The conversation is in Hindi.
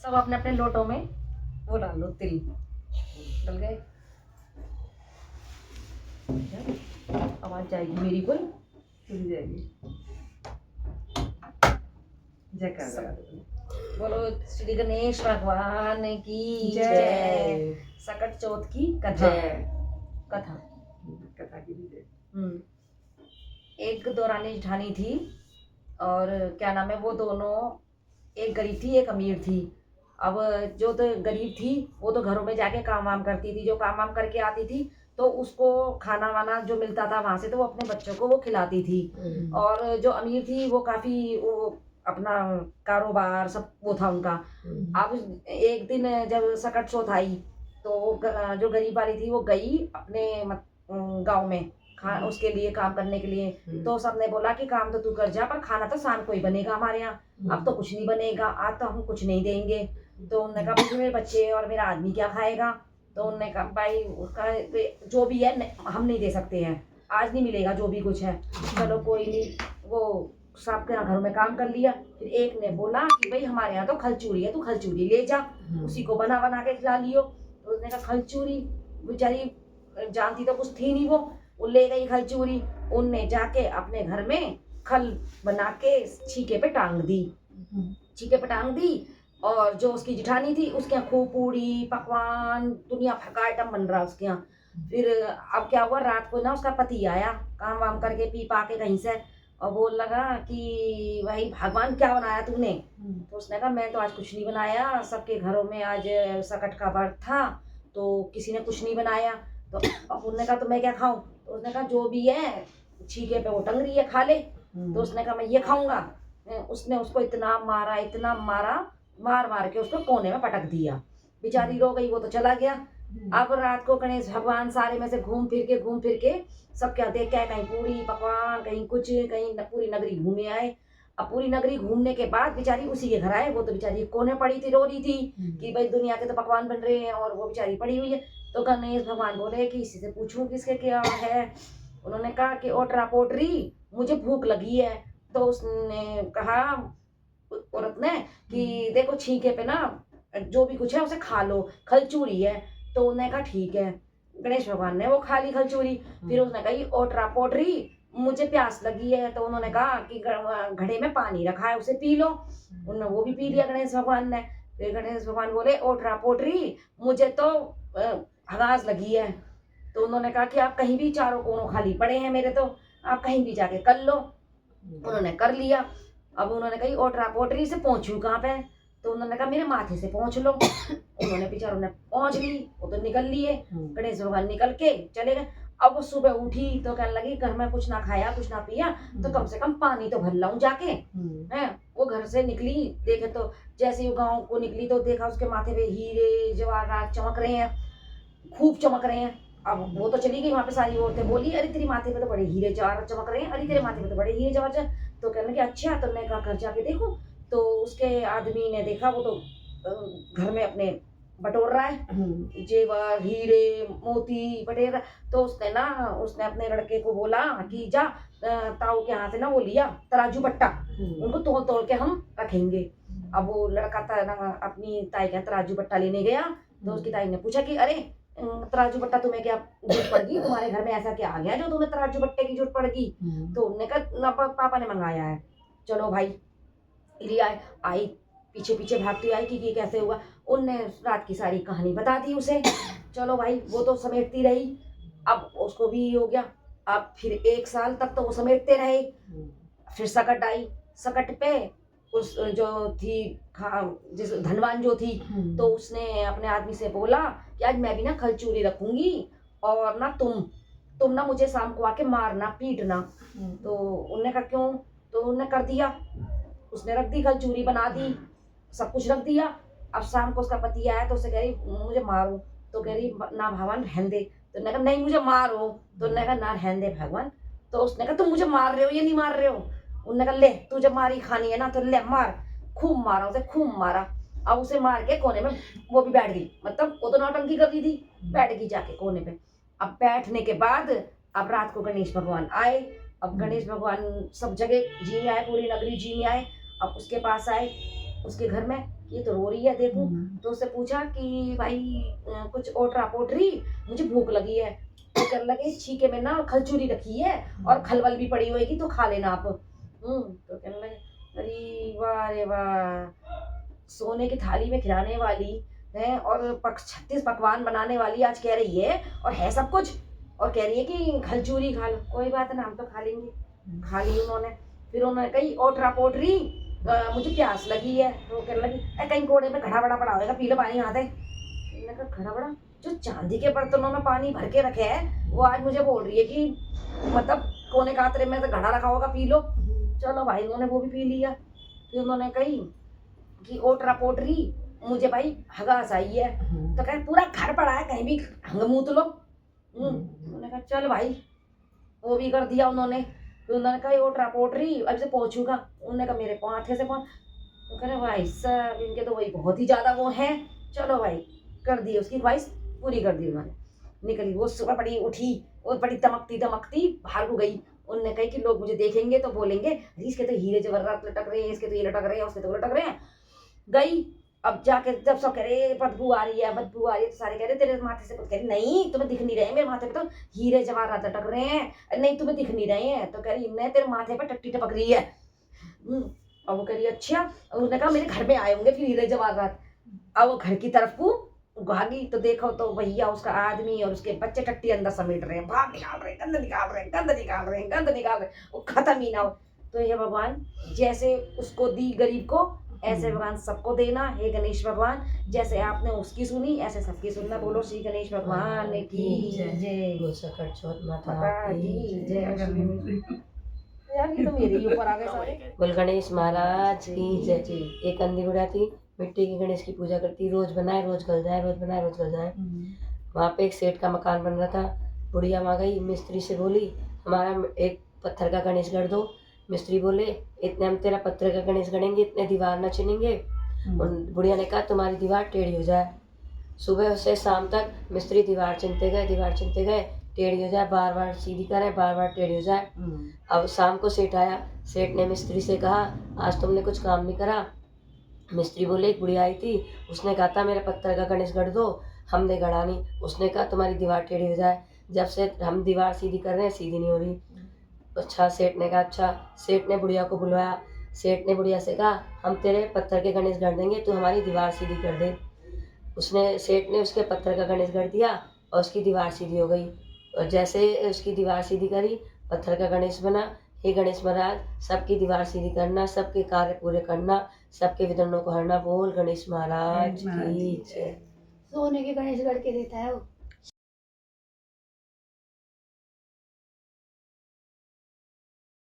सब अपने अपने लोटों में वो डालो, तिल डल गए। आवाज जाएगी मेरी कोई, चली जाएगी। जयकार बोलो श्री गणेश भगवान की जय। जय। सकट चौथ की कथा। कथा कथा की भी जय। एक दौरानी जेठानी थी और क्या नाम है, वो दोनों, एक गरीब थी एक अमीर थी। अब जो तो गरीब थी वो तो घरों में जाके काम वाम करती थी, जो काम वाम करके आती थी तो उसको खाना वाना जो मिलता था वहां से तो वो अपने बच्चों को वो खिलाती थी। और जो अमीर थी वो काफी वो अपना कारोबार सब वो था उनका। अब एक दिन जब सकट चौथ आई तो जो गरीब वाली थी वो गई अपने गांव में उसके लिए काम करने के लिए। तो सबने बोला कि काम तो तू कर जा पर खाना तो शाम को ही बनेगा हमारे यहाँ, अब तो कुछ नहीं बनेगा, आज तो हम कुछ नहीं देंगे। तो उन्होंने कहा भाई मेरे बच्चे और मेरा आदमी क्या खाएगा। तो उन्होंने कहा भाई उसका जो भी है हम नहीं दे सकते हैं, आज नहीं मिलेगा जो भी कुछ है, चलो कोई नहीं। वो सबके यहाँ घरों में काम कर लिया। फिर एक ने बोला कि भाई हमारे यहाँ तो खलचूरी है, तू खलचूरी ले जा, उसी को बना बना के खिला लियो। तो उसने कहा खलचूरी, बेचारी जानती तो कुछ थी नहीं, वो ले गई खलचूरी। उनने जाके अपने घर में खल बना के छीके पे टांग दी, छीके पे टांग दी। और जो उसकी जिठानी थी उसके यहाँ खूब पूड़ी पकवान दुनिया भर का आइटम बन रहा उसके यहाँ। फिर अब क्या हुआ, रात को ना उसका पति आया काम वाम करके पी पा के कहीं से, और बोल लगा कि भाई भगवान क्या बनाया तूने। तो उसने कहा मैं तो आज कुछ नहीं बनाया, सबके घरों में आज सकट का व्रत था तो किसी ने कुछ नहीं बनाया। तो अब उन्होंने कहा तो मैं क्या खाऊं। तो उसने कहा जो भी है छीके पे वो टंग रही है खा ले। तो उसने कहा मैं ये खाऊंगा। उसने उसको इतना मारा इतना मारा, मार मार के उसको कोने में पटक दिया। बेचारी रो गई, वो तो चला गया। अब रात को गणेश भगवान सारे में से घूम फिर के सब क्या देख के कहीं पूरी पकवान कहीं कुछ, कहीं पूरी नगरी घूमे आए। अब पूरी नगरी घूमने के बाद बेचारी उसी के घर आए, वो तो बेचारी कोने पड़ी थी रो रही थी कि भाई दुनिया के तो पकवान बन रहे हैं और वो बेचारी पड़ी हुई है। तो गणेश भगवान बोले कि इसी से पूछूं किसके क्या है। उन्होंने कहा कि ओटरा पोटरी मुझे भूख लगी है। तो उसने कहा औरत ने कि देखो छींके पे ना जो भी कुछ है उसे खा लो, खलचूरी है। तो उन्होंने कहा ठीक है। गणेश भगवान ने वो खा ली खलचूरी। फिर उसने कही ओटरा पोटरी मुझे प्यास लगी है। तो उन्होंने कहा कि घड़े में पानी रखा है उसे पी लो। उन्होंने वो भी पी लिया गणेश भगवान ने। फिर गणेश भगवान बोले ओटरा पोटरी मुझे तो हगास लगी है। तो उन्होंने कहा कि आप कहीं भी, चारों कोनों खाली पड़े हैं मेरे, तो आप कहीं भी जाके कर लो। उन्होंने कर लिया। अब उन्होंने कही ओटरा पोटरी से पहुंचू कहाँ पे। तो उन्होंने कहा मेरे माथे से पहुंच लो। उन्होंने बेचारों ने पहुंच ली, वो तो निकल लिए। गणेश भगवान निकल के चले गए। अब वो सुबह उठी तो कहने लगी घर में कुछ ना खाया कुछ ना पिया तो कम से कम पानी तो भर लाऊं जाके। है वो घर से निकली, देखे तो जैसे ही गांव को निकली तो देखा उसके माथे पे हीरे जवाहरात चमक रहे हैं, खूब चमक रहे हैं। अब वो तो चली गई, वहां पे सारी औरतें बोली अरे तेरे माथे पे तो बड़े हीरे जवाहरात चमक रहे हैं, अरे तेरे माथे पे तो बड़े हीरे जवाहरात। तो कहने लगे अच्छा, तो मैं कहा घर जाके देखो। तो उसके आदमी ने देखा वो तो घर में अपने बटोर रहा है जेवर हीरे मोती बटेर। तो उसने अपने लड़के को बोला कि जा ताऊ के हाथ से ना वो लिया तराजू बट्टा, उनको तोड़ तोड़ के हम रखेंगे। अब वो लड़का अपनी ताई का तराजू बट्टा लेने गया। तो उसकी ताई ने पूछा कि अरे तराजू बट्टा तुम्हें क्या जरूरत पड़गी, तुम्हारे घर में ऐसा क्या आ गया जो तुम्हें तराजू बट्टे की जरूरत पड़गी। तो उन्होंने कहा पापा ने मंगाया है। चलो भाई लिया आई, पीछे पीछे भागती आई कि कैसे हुआ। उनने रात की सारी कहानी बता दी उसे। चलो भाई वो तो समेटती रही, अब उसको भी हो गया। अब फिर 1 साल तक तो वो समेटते रहे। फिर सकट आई, सकट पे उस जो थी जिस धनवान जो थी तो उसने अपने आदमी से बोला कि आज मैं भी ना खलचूरी रखूंगी और ना तुम ना मुझे शाम को आके मारना पीटना। तो उनने कहा क्यों। तो उन्होंने कर दिया, उसने रख दी खलचूरी बना दी, सब कुछ रख दिया। अब शाम को उसका पति आया तो उसे कह रही मुझे मारो। तो कह रही ना भगवान रहने दे। तो उन्होंने कहा नहीं मुझे मारो। तो उन्होंने कहा ना रहने दे भगवान। तो उसने कहा तुम मुझे मार रहे हो या नहीं मार रहे हो। उन्होंने कहा ले तू जब मारी खानी है ना तो ले मार। खूब मारा उसे, खूब मारा। अब उसे मार के कोने में वो भी बैठ गई, मतलब वो तो नौटंकी कर रही थी, बैठ गई जाके कोने पे। अब बैठने के बाद अब रात को गणेश भगवान आए। अब गणेश भगवान सब जगह जी में आए, पूरी नगरी जी में आए। अब उसके पास आए उसके घर में, ये तो रो रही है देखो। तो उससे पूछा कि भाई कुछ ओटरा पोटरी, मुझे भूख लगी है। तो कहने लगे छीके में ना खलचूरी रखी है और खलवल भी पड़ी होगी तो खा लेना आप। तो कहने लगे अरे वाह रे वाह, सोने की थाली में खिलाने वाली है और 36 पकवान बनाने वाली आज कह रही है और है सब कुछ, और कह रही है कि खलचूरी खा लो। कोई बात ना, हम तो खा लेंगे। खा ली उन्होंने। फिर उन्होंने कही ओटरा पोटरी मुझे प्यास लगी है। तो कहने लगी कहीं कोने में घड़ा बड़ा पड़ा होगा, पी लो पानी यहाँ से। मैंने कहा घड़ा बड़ा, जो चांदी के बर्तनों में पानी भर के रखे है वो आज मुझे बोल रही है कि मतलब कोने कातरे में तो घड़ा रखा होगा, पी लो। चलो भाई, उन्होंने वो भी पी लिया। फिर उन्होंने कही कि ओटरा पोटरी मुझे भाई हगास आई है। तो कहे पूरा घर पड़ा है, कहीं भी हंग मूत लो। उन्होंने कहा चल भाई, वो भी कर दिया उन्होंने। फिर उन्होंने कहा ओटरा पोटरी अब से पहुंचूगा। उन्होंने कहा मेरे माथे से पहुंच। तो कह रहे भाई साहब इनके तो वही बहुत ही ज्यादा वो है। चलो भाई, कर दी उसकी ख्वाहिश पूरी कर दी उन्होंने। निकली वो सुबह बड़ी उठी, वो बड़ी दमकती दमकती बाहर को गई। उनने कही कि लोग मुझे देखेंगे तो बोलेंगे अरे इसके तो हीरे जवाहरात लटक रहे हैं, इसके तो ये लटक रहे हैं, उसके तो लटक रहे हैं। गई, अब जाके जब सब कह रहे बदबू आ रही है, बदबू आ रही है, तो सारे कह रहे तेरे माथे से कुछ, कह रही नहीं तुम्हें दिख नहीं रहे, मेरे माथे पे तो हीरे जवाहरात लटक रहे हैं, नहीं तुम्हें दिख नहीं रहे हैं। तो कह रही नहीं, तेरे माथे पे टट्टी टपक रही है। अब वो कह रही अच्छा। उसने कहा मेरे घर में आए होंगे फिर हीरे जवाहरात। अब वो घर की तरफ को भागी तो देखो तो भैया उसका आदमी और उसके बच्चे टट्टी अंदर समेट रहे हैं, बाहर निकाल रहे हैं, गंद निकाल रहे हैं, गंद निकाल रहे हैं, गंद निकाल रहे हैं, वो खत्म ही ना हो। तो ये भगवान जैसे उसको दी गरीब को, ऐसे भगवान सबको देना। हे गणेश भगवान, जैसे आपने उसकी सुनी ऐसे सबकी सुनना। बोलो श्री गणेश भगवान की जय। माता की जय। यार ये तो मेरे ही ऊपर आ गए सारे। बोल गणेश महाराज की जय। एक अंधी बुढ़िया थी, मिट्टी के गणेश की पूजा करती, रोज बनाए रोज गल जाए, रोज बनाए रोज गल जाए। वहाँ पे एक सेठ का मकान बन रहा था। बुढ़िया वहाँ गई, मिस्त्री से बोली हमारा एक पत्थर का गणेश गढ़ दो। मिस्त्री बोले इतने हम तेरा पत्थर का गणेश गढ़ेंगे, इतने दीवार न चुनेंगे। बुढ़िया ने कहा तुम्हारी दीवार टेढ़ी हो जाए। सुबह से शाम तक मिस्त्री दीवार चुनते गए, टेढ़ी हो जाए, बार बार सीधी करें, बार बार टेढ़ी हो जाए। अब शाम को सेठ आया। सेठ ने मिस्त्री से कहा आज तुमने कुछ काम नहीं करा। मिस्त्री बोले एक बुढ़िया आई थी, उसने कहा था मेरा पत्थर का गणेश गढ़ दो, हमने गढ़ा नहीं। उसने कहा तुम्हारी दीवार टेढ़ी हो जाए। जब से हम दीवार सीधी कर रहे हैं, सीधी नहीं हो रही। अच्छा, सेठ ने कहा अच्छा। सेठ ने बुढ़िया को बुलवाया। सेठ ने बुढ़िया से कहा हम तेरे पत्थर के गणेश गढ़ देंगे, तू हमारी दीवार सीधी कर दे। सेठ ने उसके पत्थर का गणेश गढ़ दिया और उसकी दीवार सीधी हो गई। और जैसे उसकी दीवार सीधी करी, पत्थर का गणेश बना। हे गणेश महाराज, सबकी दीवार सीधी करना, सबके कार्य पूरे करना, सबके विघ्नों को हरना। बोल गणेश महाराज की जय। सोने के गणेश गढ़ के देता है वो।